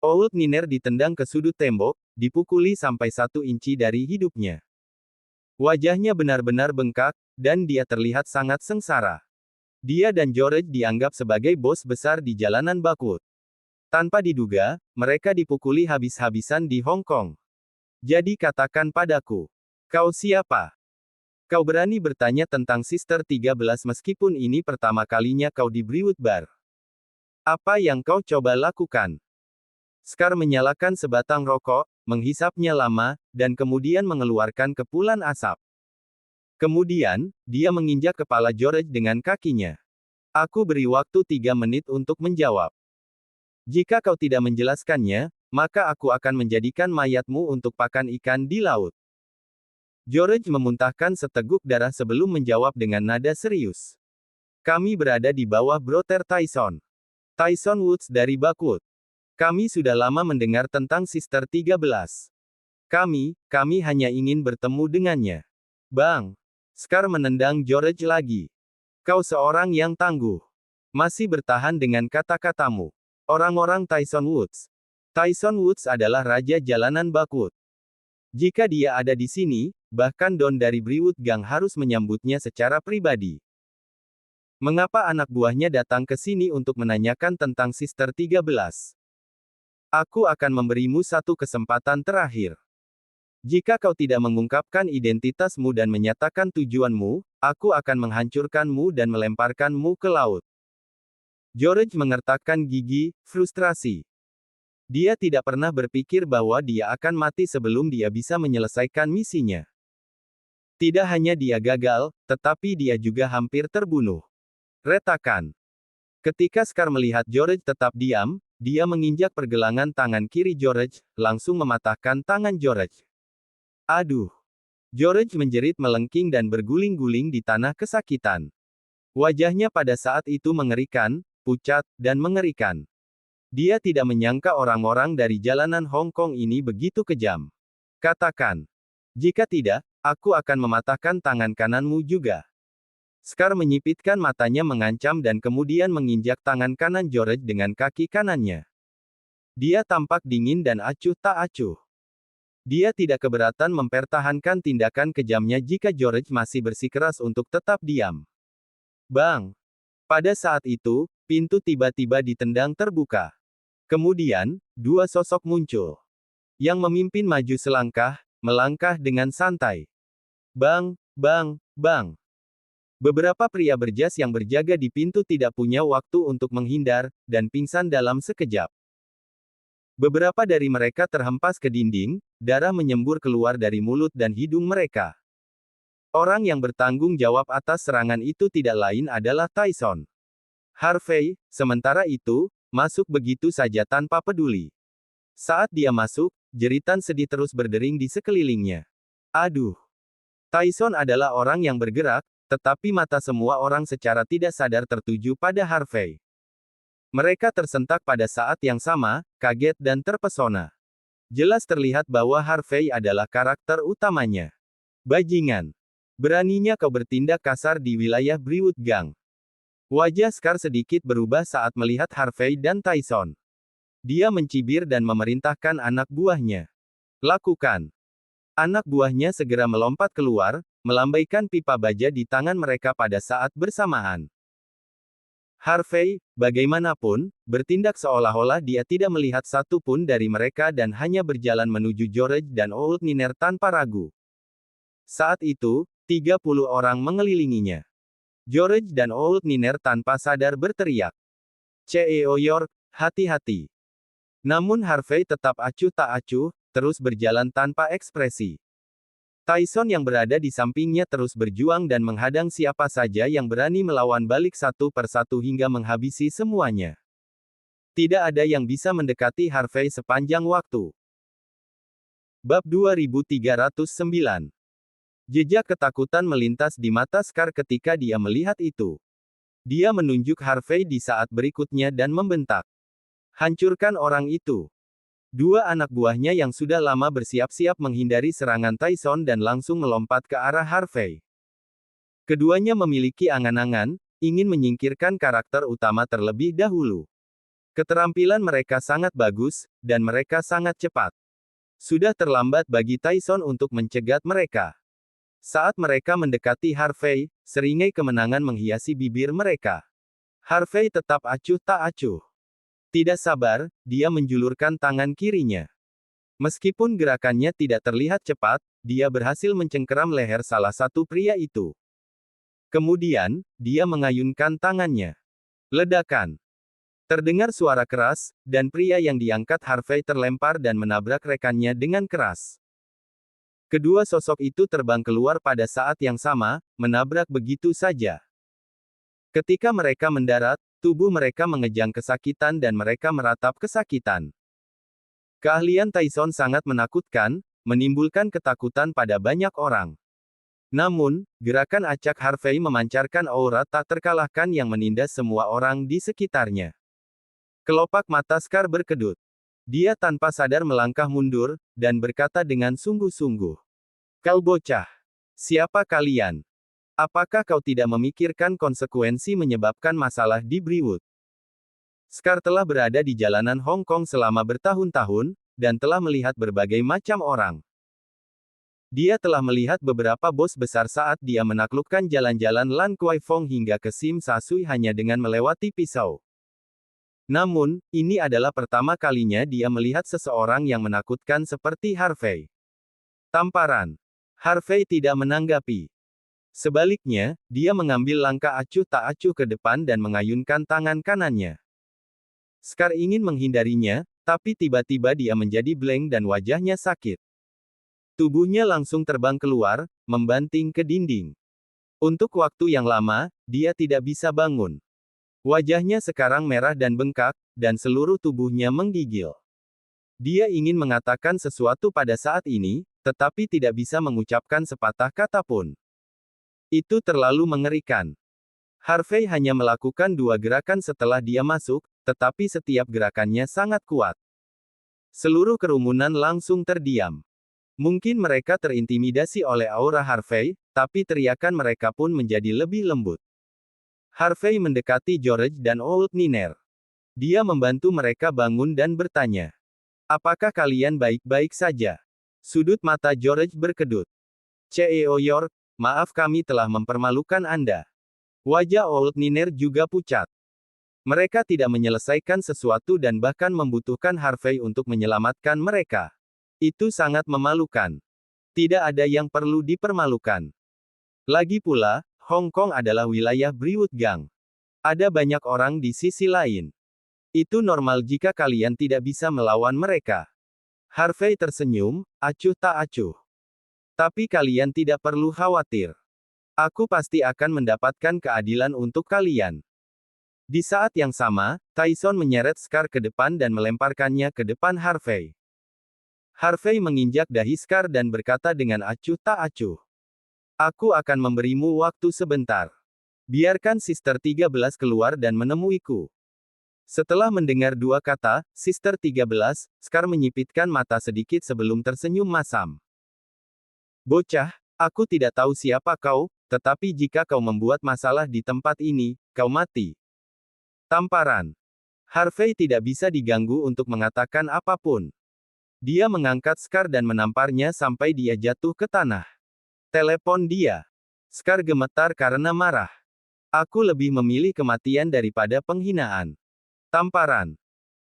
Old Niner ditendang ke sudut tembok, dipukuli sampai 1 inci dari hidupnya. Wajahnya benar-benar bengkak, dan dia terlihat sangat sengsara. Dia dan George dianggap sebagai bos besar di jalanan Bakwood. Tanpa diduga, mereka dipukuli habis-habisan di Hong Kong. Jadi katakan padaku, kau siapa? Kau berani bertanya tentang Sister 13 meskipun ini pertama kalinya kau di Briwood Bar. Apa yang kau coba lakukan? Scar menyalakan sebatang rokok, menghisapnya lama, dan kemudian mengeluarkan kepulan asap. Kemudian, dia menginjak kepala George dengan kakinya. Aku beri waktu 3 menit untuk menjawab. Jika kau tidak menjelaskannya, maka aku akan menjadikan mayatmu untuk pakan ikan di laut. George memuntahkan seteguk darah sebelum menjawab dengan nada serius. Kami berada di bawah Brother Tyson. Tyson Woods dari Bakwood. Kami sudah lama mendengar tentang Sister 13. Kami hanya ingin bertemu dengannya. Bang! Scar menendang George lagi. Kau seorang yang tangguh. Masih bertahan dengan kata-katamu. Orang-orang Tyson Woods. Tyson Woods adalah raja jalanan Bakwood. Jika dia ada di sini, bahkan Don dari Briwood Gang harus menyambutnya secara pribadi. Mengapa anak buahnya datang ke sini untuk menanyakan tentang Sister 13? Aku akan memberimu 1 kesempatan terakhir. Jika kau tidak mengungkapkan identitasmu dan menyatakan tujuanmu, aku akan menghancurkanmu dan melemparkanmu ke laut. George mengertakkan gigi, frustrasi. Dia tidak pernah berpikir bahwa dia akan mati sebelum dia bisa menyelesaikan misinya. Tidak hanya dia gagal, tetapi dia juga hampir terbunuh. Retakan. Ketika Scar melihat George tetap diam, dia menginjak pergelangan tangan kiri George, langsung mematahkan tangan George. Aduh! George menjerit melengking dan berguling-guling di tanah kesakitan. Wajahnya pada saat itu mengerikan, pucat, dan mengerikan. Dia tidak menyangka orang-orang dari jalanan Hong Kong ini begitu kejam. Katakan. Jika tidak, aku akan mematahkan tangan kananmu juga. Scar menyipitkan matanya mengancam dan kemudian menginjak tangan kanan George dengan kaki kanannya. Dia tampak dingin dan acuh tak acuh. Dia tidak keberatan mempertahankan tindakan kejamnya jika George masih bersikeras untuk tetap diam. Bang! Pada saat itu, pintu tiba-tiba ditendang terbuka. Kemudian, dua sosok muncul. Yang memimpin maju selangkah, melangkah dengan santai. Bang, bang, bang. Beberapa pria berjas yang berjaga di pintu tidak punya waktu untuk menghindar, dan pingsan dalam sekejap. Beberapa dari mereka terhempas ke dinding, darah menyembur keluar dari mulut dan hidung mereka. Orang yang bertanggung jawab atas serangan itu tidak lain adalah Tyson. Harvey, sementara itu, masuk begitu saja tanpa peduli. Saat dia masuk, jeritan sedih terus berdering di sekelilingnya. Aduh! Tyson adalah orang yang bergerak, tetapi mata semua orang secara tidak sadar tertuju pada Harvey. Mereka tersentak pada saat yang sama, kaget dan terpesona. Jelas terlihat bahwa Harvey adalah karakter utamanya. Bajingan. Beraninya kau bertindak kasar di wilayah Brewwood Gang. Wajah Scar sedikit berubah saat melihat Harvey dan Tyson. Dia mencibir dan memerintahkan anak buahnya. Lakukan. Anak buahnya segera melompat keluar, melambaikan pipa baja di tangan mereka pada saat bersamaan. Harvey, bagaimanapun, bertindak seolah-olah dia tidak melihat satu pun dari mereka dan hanya berjalan menuju George dan Old Niner tanpa ragu. Saat itu, 30 orang mengelilinginya. George dan Old Niner tanpa sadar berteriak. CEO York, hati-hati. Namun Harvey tetap acuh tak acuh, terus berjalan tanpa ekspresi. Tyson yang berada di sampingnya terus berjuang dan menghadang siapa saja yang berani melawan balik satu persatu hingga menghabisi semuanya. Tidak ada yang bisa mendekati Harvey sepanjang waktu. Bab 2309. Jejak ketakutan melintas di mata Scar ketika dia melihat itu. Dia menunjuk Harvey di saat berikutnya dan membentak. Hancurkan orang itu. Dua anak buahnya yang sudah lama bersiap-siap menghindari serangan Tyson dan langsung melompat ke arah Harvey. Keduanya memiliki angan-angan, ingin menyingkirkan karakter utama terlebih dahulu. Keterampilan mereka sangat bagus, dan mereka sangat cepat. Sudah terlambat bagi Tyson untuk mencegat mereka. Saat mereka mendekati Harvey, seringai kemenangan menghiasi bibir mereka. Harvey tetap acuh tak acuh. Tidak sabar, dia menjulurkan tangan kirinya. Meskipun gerakannya tidak terlihat cepat, dia berhasil mencengkeram leher salah satu pria itu. Kemudian, dia mengayunkan tangannya. Ledakan. Terdengar suara keras, dan pria yang diangkat Harvey terlempar dan menabrak rekannya dengan keras. Kedua sosok itu terbang keluar pada saat yang sama, menabrak begitu saja. Ketika mereka mendarat, tubuh mereka mengejang kesakitan dan mereka meratap kesakitan. Keahlian Tyson sangat menakutkan, menimbulkan ketakutan pada banyak orang. Namun, gerakan acak Harvey memancarkan aura tak terkalahkan yang menindas semua orang di sekitarnya. Kelopak mata Scar berkedut. Dia tanpa sadar melangkah mundur, dan berkata dengan sungguh-sungguh. Kau bocah. Siapa kalian? Apakah kau tidak memikirkan konsekuensi menyebabkan masalah di Brewwood? Scar telah berada di jalanan Hong Kong selama bertahun-tahun, dan telah melihat berbagai macam orang. Dia telah melihat beberapa bos besar saat dia menaklukkan jalan-jalan Lan Kwai Fong hingga ke Sim Sa Sui hanya dengan melewati pisau. Namun, ini adalah pertama kalinya dia melihat seseorang yang menakutkan seperti Harvey. Tamparan. Harvey tidak menanggapi. Sebaliknya, dia mengambil langkah acuh tak acuh ke depan dan mengayunkan tangan kanannya. Scar ingin menghindarinya, tapi tiba-tiba dia menjadi blank dan wajahnya sakit. Tubuhnya langsung terbang keluar, membanting ke dinding. Untuk waktu yang lama, dia tidak bisa bangun. Wajahnya sekarang merah dan bengkak, dan seluruh tubuhnya menggigil. Dia ingin mengatakan sesuatu pada saat ini, tetapi tidak bisa mengucapkan sepatah kata pun. Itu terlalu mengerikan. Harvey hanya melakukan 2 gerakan setelah dia masuk, tetapi setiap gerakannya sangat kuat. Seluruh kerumunan langsung terdiam. Mungkin mereka terintimidasi oleh aura Harvey, tapi teriakan mereka pun menjadi lebih lembut. Harvey mendekati George dan Old Niner. Dia membantu mereka bangun dan bertanya, "Apakah kalian baik-baik saja?" Sudut mata George berkedut. "CEO York, maaf kami telah mempermalukan Anda." Wajah Old Niner juga pucat. Mereka tidak menyelesaikan sesuatu dan bahkan membutuhkan Harvey untuk menyelamatkan mereka. Itu sangat memalukan. Tidak ada yang perlu dipermalukan. Lagi pula, Hong Kong adalah wilayah Brewwood Gang. Ada banyak orang di sisi lain. Itu normal jika kalian tidak bisa melawan mereka. Harvey tersenyum, acuh tak acuh. Tapi kalian tidak perlu khawatir. Aku pasti akan mendapatkan keadilan untuk kalian. Di saat yang sama, Tyson menyeret Scar ke depan dan melemparkannya ke depan Harvey. Harvey menginjak dahi Scar dan berkata dengan acuh tak acuh. Aku akan memberimu waktu sebentar. Biarkan Sister 13 keluar dan menemuiku. Setelah mendengar 2 kata, Sister 13, Scar menyipitkan mata sedikit sebelum tersenyum masam. Bocah, aku tidak tahu siapa kau, tetapi jika kau membuat masalah di tempat ini, kau mati. Tamparan. Harvey tidak bisa diganggu untuk mengatakan apapun. Dia mengangkat Scar dan menamparnya sampai dia jatuh ke tanah. Telepon dia. Scar gemetar karena marah. Aku lebih memilih kematian daripada penghinaan. Tamparan.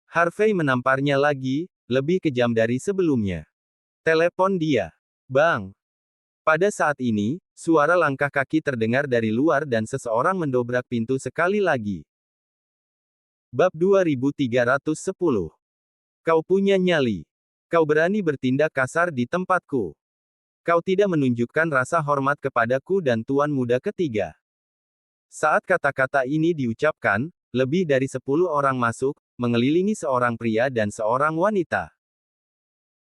Harvey menamparnya lagi, lebih kejam dari sebelumnya. Telepon dia. Bang. Pada saat ini, suara langkah kaki terdengar dari luar dan seseorang mendobrak pintu sekali lagi. Bab 2310. Kau punya nyali. Kau berani bertindak kasar di tempatku. Kau tidak menunjukkan rasa hormat kepadaku dan tuan muda ketiga. Saat kata-kata ini diucapkan, lebih dari 10 orang masuk, mengelilingi seorang pria dan seorang wanita.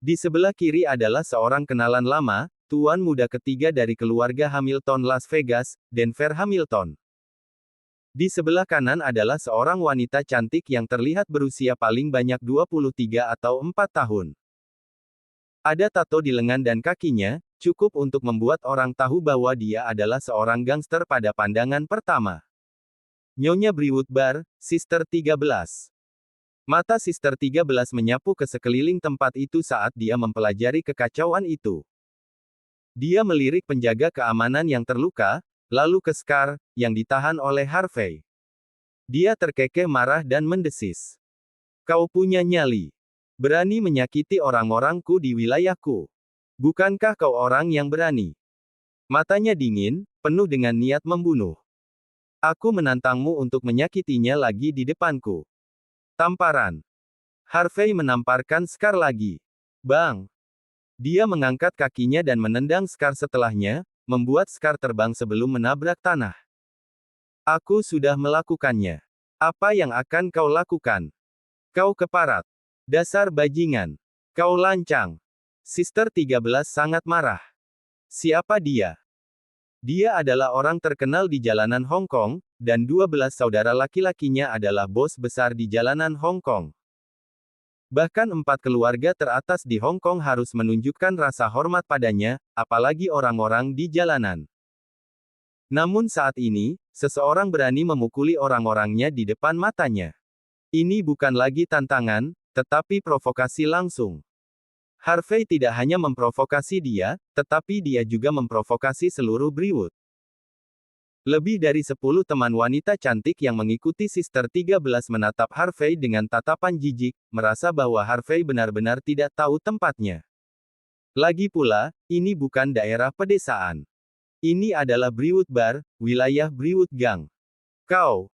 Di sebelah kiri adalah seorang kenalan lama, tuan muda ketiga dari keluarga Hamilton Las Vegas, Denver Hamilton. Di sebelah kanan adalah seorang wanita cantik yang terlihat berusia paling banyak 23 atau 4 tahun. Ada tato di lengan dan kakinya, cukup untuk membuat orang tahu bahwa dia adalah seorang gangster pada pandangan pertama. Nyonya Brewwood Bar, Sister 13. Mata Sister 13 menyapu ke sekeliling tempat itu saat dia mempelajari kekacauan itu. Dia melirik penjaga keamanan yang terluka, lalu ke Scar, yang ditahan oleh Harvey. Dia terkekeh marah dan mendesis. Kau punya nyali. Berani menyakiti orang-orangku di wilayahku. Bukankah kau orang yang berani? Matanya dingin, penuh dengan niat membunuh. Aku menantangmu untuk menyakitinya lagi di depanku. Tamparan. Harvey menamparkan Scar lagi. Bang. Dia mengangkat kakinya dan menendang Scar setelahnya, membuat Scar terbang sebelum menabrak tanah. Aku sudah melakukannya. Apa yang akan kau lakukan? Kau keparat. Dasar bajingan. Kau lancang. Sister 13 sangat marah. Siapa dia? Dia adalah orang terkenal di jalanan Hong Kong, dan 12 saudara laki-lakinya adalah bos besar di jalanan Hong Kong. Bahkan 4 keluarga teratas di Hong Kong harus menunjukkan rasa hormat padanya, apalagi orang-orang di jalanan. Namun saat ini, seseorang berani memukuli orang-orangnya di depan matanya. Ini bukan lagi tantangan, tetapi provokasi langsung. Harvey tidak hanya memprovokasi dia, tetapi dia juga memprovokasi seluruh Brewwood. Lebih dari 10 teman wanita cantik yang mengikuti Sister 13 menatap Harvey dengan tatapan jijik, merasa bahwa Harvey benar-benar tidak tahu tempatnya. Lagi pula, ini bukan daerah pedesaan. Ini adalah Brewwood Bar, wilayah Brewwood Gang. Kau.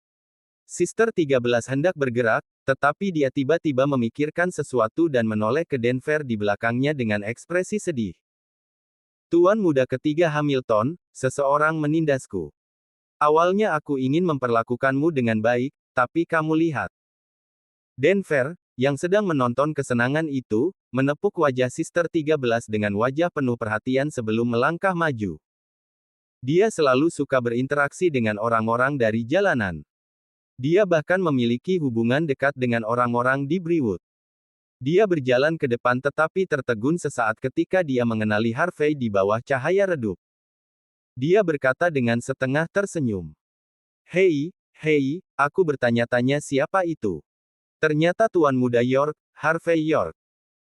Sister 13 hendak bergerak, tetapi dia tiba-tiba memikirkan sesuatu dan menoleh ke Denver di belakangnya dengan ekspresi sedih. Tuan muda ketiga Hamilton, seseorang menindasku. Awalnya aku ingin memperlakukanmu dengan baik, tapi kamu lihat. Denver, yang sedang menonton kesenangan itu, menepuk wajah Sister 13 dengan wajah penuh perhatian sebelum melangkah maju. Dia selalu suka berinteraksi dengan orang-orang dari jalanan. Dia bahkan memiliki hubungan dekat dengan orang-orang di Brewwood. Dia berjalan ke depan tetapi tertegun sesaat ketika dia mengenali Harvey di bawah cahaya redup. Dia berkata dengan setengah tersenyum. Hei, aku bertanya-tanya siapa itu. Ternyata Tuan Muda York, Harvey York.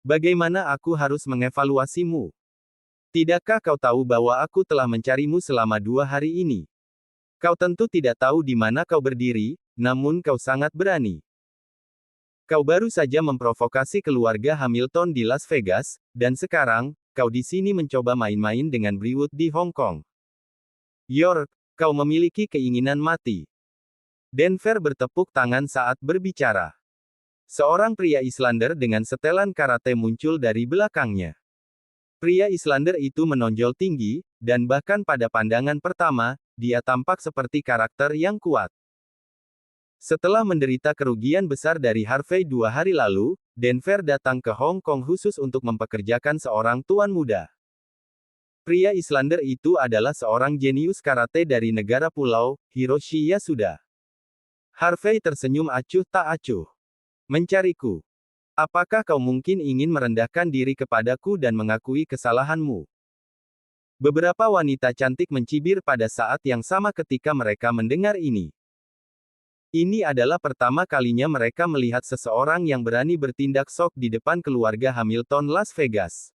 Bagaimana aku harus mengevaluasimu? Tidakkah kau tahu bahwa aku telah mencarimu selama 2 hari ini? Kau tentu tidak tahu di mana kau berdiri, namun kau sangat berani. Kau baru saja memprovokasi keluarga Hamilton di Las Vegas, dan sekarang, kau di sini mencoba main-main dengan Brewwood di Hong Kong. York, kau memiliki keinginan mati. Denver bertepuk tangan saat berbicara. Seorang pria Islander dengan setelan karate muncul dari belakangnya. Pria Islander itu menonjol tinggi, dan bahkan pada pandangan pertama, dia tampak seperti karakter yang kuat. Setelah menderita kerugian besar dari Harvey 2 hari lalu, Denver datang ke Hong Kong khusus untuk mempekerjakan seorang tuan muda. Pria Islander itu adalah seorang jenius karate dari negara pulau, Hiroshi Yasuda. Harvey tersenyum acuh tak acuh. Mencariku. Apakah kau mungkin ingin merendahkan diri kepadaku dan mengakui kesalahanmu? Beberapa wanita cantik mencibir pada saat yang sama ketika mereka mendengar ini. Ini adalah pertama kalinya mereka melihat seseorang yang berani bertindak sok di depan keluarga Hamilton Las Vegas.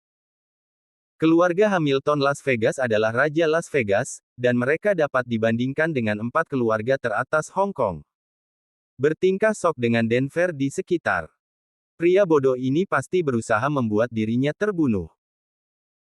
Keluarga Hamilton Las Vegas adalah Raja Las Vegas, dan mereka dapat dibandingkan dengan 4 keluarga teratas Hong Kong. Bertingkah sok dengan Denver di sekitar. Pria bodoh ini pasti berusaha membuat dirinya terbunuh.